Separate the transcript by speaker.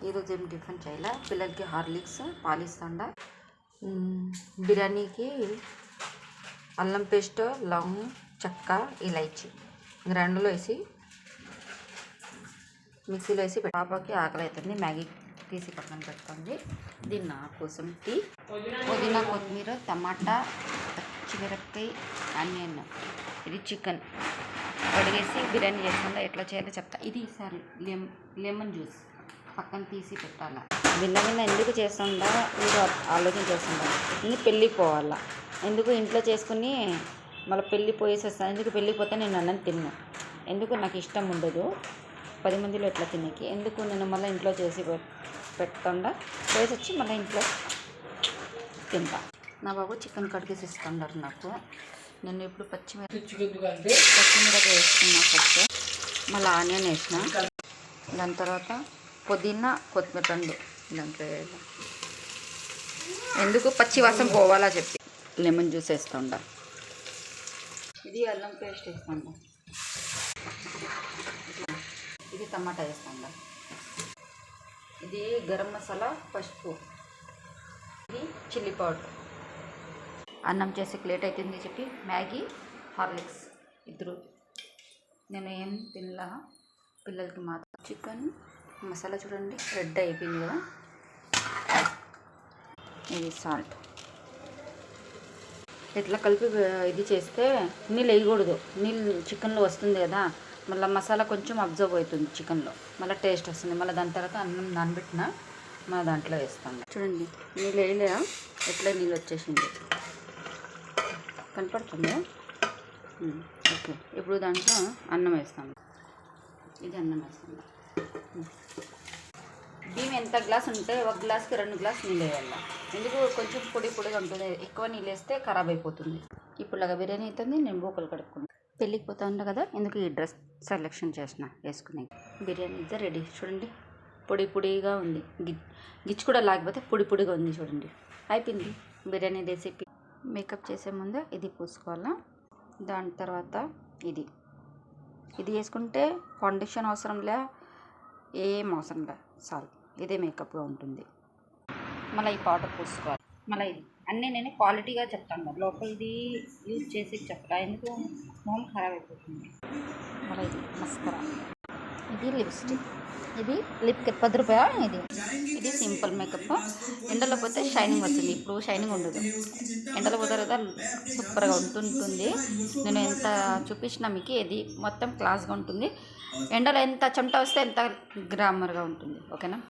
Speaker 1: ఈరోజు ఏం టిఫిన్ చేయాలి. పిల్లలకి హార్లిక్స్ పాలిస్తాండ. బిర్యానీకి అల్లం పేస్ట్, లవంగం, చెక్క, ఇలైచి గ్రైండర్లో వేసి మిక్సీలో వేసి పాపకి ఆకలి అవుతుంది. మ్యాగీ తీసి పక్కన పెట్టుకోండి. దీన్ని నా కోసం పుదీనా, కొత్తిమీర, టమాటా, పచ్చిమిరపకాయ, ఆనియన్, ఇది చికెన్ కడిగేసి బిర్యానీ చేసుకుంటా. ఎట్లా చేయాలో చెప్తా. ఇది ఈసారి లెమన్ జ్యూస్ పక్కన తీసి పెట్టాలా. భిన్న ఎందుకు చేస్తుందా మీరు ఆలోచన చేస్తుందా. నేను పెళ్ళికి పోవాలా, ఎందుకు ఇంట్లో చేసుకుని మళ్ళీ పెళ్ళి పోయేసి వస్తాను. ఎందుకు పెళ్ళికి పోతే నేను అన్నం తిన్నా, ఎందుకు నాకు ఇష్టం ఉండదు 10 మందిలో ఎట్లా తినకి, ఎందుకు నేను మళ్ళీ ఇంట్లో చేసి పెట్టకుండా పోయేసి వచ్చి మళ్ళీ ఇంట్లో తింటా. నా బాబు చికెన్ కడిగేసి ఇస్తున్నారు నాకు. నేను ఇప్పుడు పచ్చిమిరపకాయ వేసుకున్నా ఫస్ట్, మళ్ళీ ఆనియన్ వేసిన, దాని తర్వాత పుదీనా, కొత్తిమీర 2 దాంట్లో వేయాలి. ఎందుకు పచ్చి వాసన పోవాలా చెప్పి లెమన్ జ్యూస్ వేస్తుండ. ఇది అల్లం పేస్ట్ వేస్తుండ, ఇది టమాటా వేస్తుండ, ఇది గరం మసాలా, పసుపు, ఇది చిల్లీ పౌడర్. అన్నం చేసి లేట్ అవుతుంది చెప్పి మ్యాగీ, హార్లిక్స్ ఇద్దరు. నేను ఏం తినలా, పిల్లలకి మాత్రం. చికెన్ మసాలా చూడండి రెడ్ అయిపోయింది కదా. ఇది సాల్ట్ ఇట్లా కలిపి ఇది చేస్తే నీళ్ళు వేయకూడదు. నీళ్ళు చికెన్లో వస్తుంది కదా, మళ్ళీ మసాలా కొంచెం అబ్జర్వ్ అవుతుంది చికెన్లో, మళ్ళీ టేస్ట్ వస్తుంది. మళ్ళీ దాని తర్వాత అన్నం నానబెట్టిన మన దాంట్లో వేస్తాను. చూడండి నీళ్ళు వేయలే, ఎట్లా నీళ్ళు వచ్చేసింది కనపడుతుంది. ఓకే, ఇప్పుడు దాంట్లో అన్నం వేస్తాను. ఇది అన్నం వేస్తాను. బియ్యం ఎంత గ్లాస్ ఉంటే 1 గ్లాస్కి 2 గ్లాస్ నీళ్ళు వేయాలి. ఎందుకు కొంచెం పొడిగా ఉంటుంది, ఎక్కువ నీళ్ళు వేస్తే ఖరాబ్ అయిపోతుంది. ఇప్పుడులాగా బిర్యానీ అవుతుంది. నేను బోకలు కడుక్కున్నాను. పెళ్ళికి పోతా ఉంటా కదా, ఎందుకు ఈ డ్రెస్ సెలెక్షన్ చేసిన వేసుకునే. బిర్యానీ అయితే రెడీ. చూడండి పొడిగా ఉంది, గిచ్చి కూడా లేకపోతే పొడిగా ఉంది. చూడండి అయిపోయింది బిర్యానీ రెసిపీ. మేకప్ చేసే ముందు ఇది పూసుకోవాలా. దాని తర్వాత ఇది వేసుకుంటే ఫౌండేషన్ అవసరం లే, ఏం అవసరం లే, చాలు ఇదే మేకప్గా ఉంటుంది. మళ్ళీ ఈ పౌడర్ పూసుకోవాలి. మళ్ళీ ఇది అన్నీ నేను క్వాలిటీగా చెప్తాను కదా, లోపలిది యూజ్ చేసి చెప్తా, ఎందుకు మొహం ఖరాబ్ అయిపోతుంది. మళ్ళీ ఇది మస్కరా, ఇది లిప్స్టిక్, ఇది లిప్ కిట్ 10 రూపాయలు. ఇది సింపుల్ మేకప్. ఎండలో పోతే షైనింగ్ వస్తుంది, ఇప్పుడు షైనింగ్ ఉండదు. ఎండలో పోతే కదా సూపర్గా ఉంటుంటుంది. నేను ఎంత చూపించినా మీకు ఇది మొత్తం క్లాస్గా ఉంటుంది. ఎండలో ఎంత చెమట వస్తే ఎంత గ్రామర్గా ఉంటుంది. ఓకేనా.